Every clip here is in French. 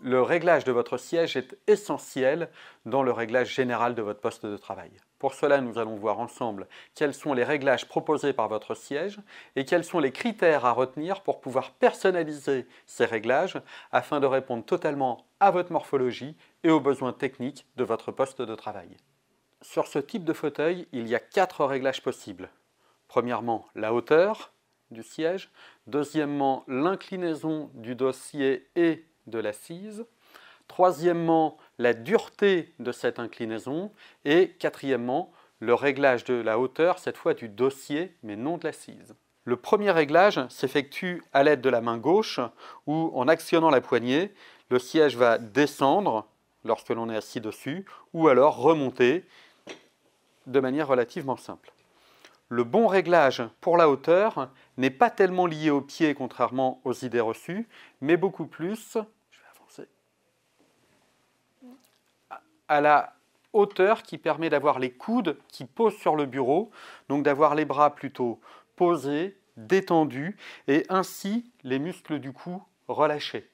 Le réglage de votre siège est essentiel dans le réglage général de votre poste de travail. Pour cela, nous allons voir ensemble quels sont les réglages proposés par votre siège et quels sont les critères à retenir pour pouvoir personnaliser ces réglages afin de répondre totalement à votre morphologie et aux besoins techniques de votre poste de travail. Sur ce type de fauteuil, il y a 4 réglages possibles. Premièrement, la hauteur du siège. Deuxièmement, l'inclinaison du dossier et de l'assise. Troisièmement, la dureté de cette inclinaison. Et quatrièmement, le réglage de la hauteur, cette fois du dossier, mais non de l'assise. Le premier réglage s'effectue à l'aide de la main gauche, où en actionnant la poignée, le siège va descendre lorsque l'on est assis dessus, ou alors remonter de manière relativement simple. Le bon réglage pour la hauteur n'est pas tellement lié au pied, contrairement aux idées reçues, mais beaucoup plus à la hauteur qui permet d'avoir les coudes qui posent sur le bureau, donc d'avoir les bras plutôt posés, détendus, et ainsi les muscles du cou relâchés.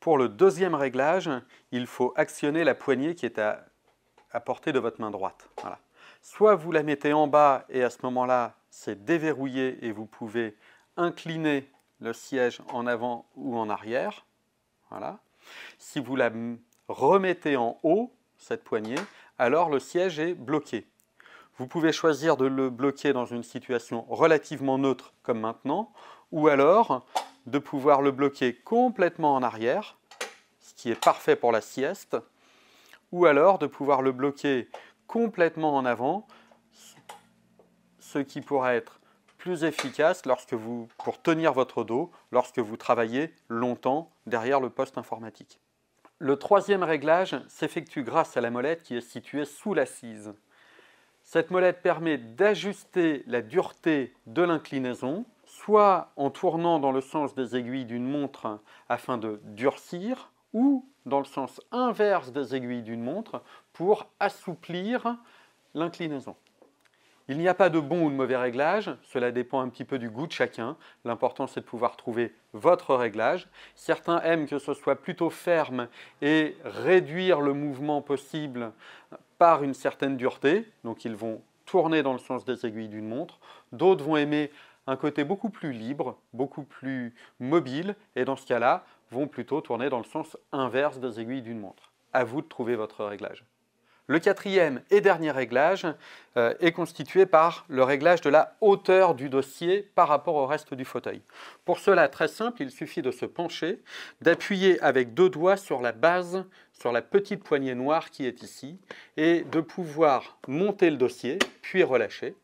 Pour le deuxième réglage, il faut actionner la poignée qui est à portée de votre main droite. Voilà. Soit vous la mettez en bas et à ce moment-là, c'est déverrouillé et vous pouvez incliner le siège en avant ou en arrière. Voilà. Si vous la remettez en haut, cette poignée, alors le siège est bloqué. Vous pouvez choisir de le bloquer dans une situation relativement neutre comme maintenant, ou alors de pouvoir le bloquer complètement en arrière, ce qui est parfait pour la sieste, ou alors de pouvoir le bloquer complètement en avant, ce qui pourra être plus efficace pour tenir votre dos lorsque vous travaillez longtemps derrière le poste informatique. Le troisième réglage s'effectue grâce à la molette qui est située sous l'assise. Cette molette permet d'ajuster la dureté de l'inclinaison, soit en tournant dans le sens des aiguilles d'une montre afin de durcir, ou dans le sens inverse des aiguilles d'une montre pour assouplir l'inclinaison. Il n'y a pas de bon ou de mauvais réglage, cela dépend un petit peu du goût de chacun. L'important, c'est de pouvoir trouver votre réglage. Certains aiment que ce soit plutôt ferme et réduire le mouvement possible par une certaine dureté, donc ils vont tourner dans le sens des aiguilles d'une montre. D'autres vont aimer un côté beaucoup plus libre, beaucoup plus mobile, et dans ce cas-là, vont plutôt tourner dans le sens inverse des aiguilles d'une montre. À vous de trouver votre réglage. Le quatrième et dernier réglage est constitué par le réglage de la hauteur du dossier par rapport au reste du fauteuil. Pour cela, très simple, il suffit de se pencher, d'appuyer avec 2 doigts sur la base, sur la petite poignée noire qui est ici, et de pouvoir monter le dossier, puis relâcher,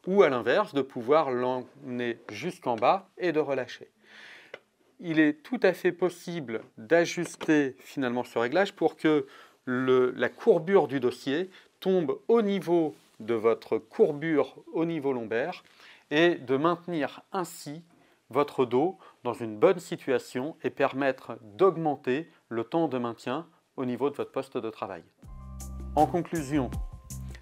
ou à l'inverse, de pouvoir l'emmener jusqu'en bas et de relâcher. Il est tout à fait possible d'ajuster finalement ce réglage pour que la courbure du dossier tombe au niveau de votre courbure au niveau lombaire et de maintenir ainsi votre dos dans une bonne situation et permettre d'augmenter le temps de maintien au niveau de votre poste de travail. En conclusion,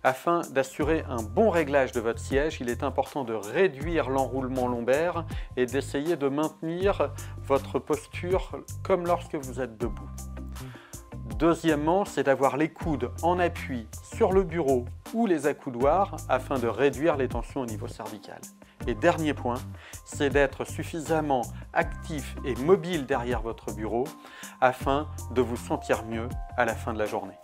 afin d'assurer un bon réglage de votre siège, il est important de réduire l'enroulement lombaire et d'essayer de maintenir votre posture comme lorsque vous êtes debout. Deuxièmement, c'est d'avoir les coudes en appui sur le bureau ou les accoudoirs afin de réduire les tensions au niveau cervical. Et dernier point, c'est d'être suffisamment actif et mobile derrière votre bureau afin de vous sentir mieux à la fin de la journée.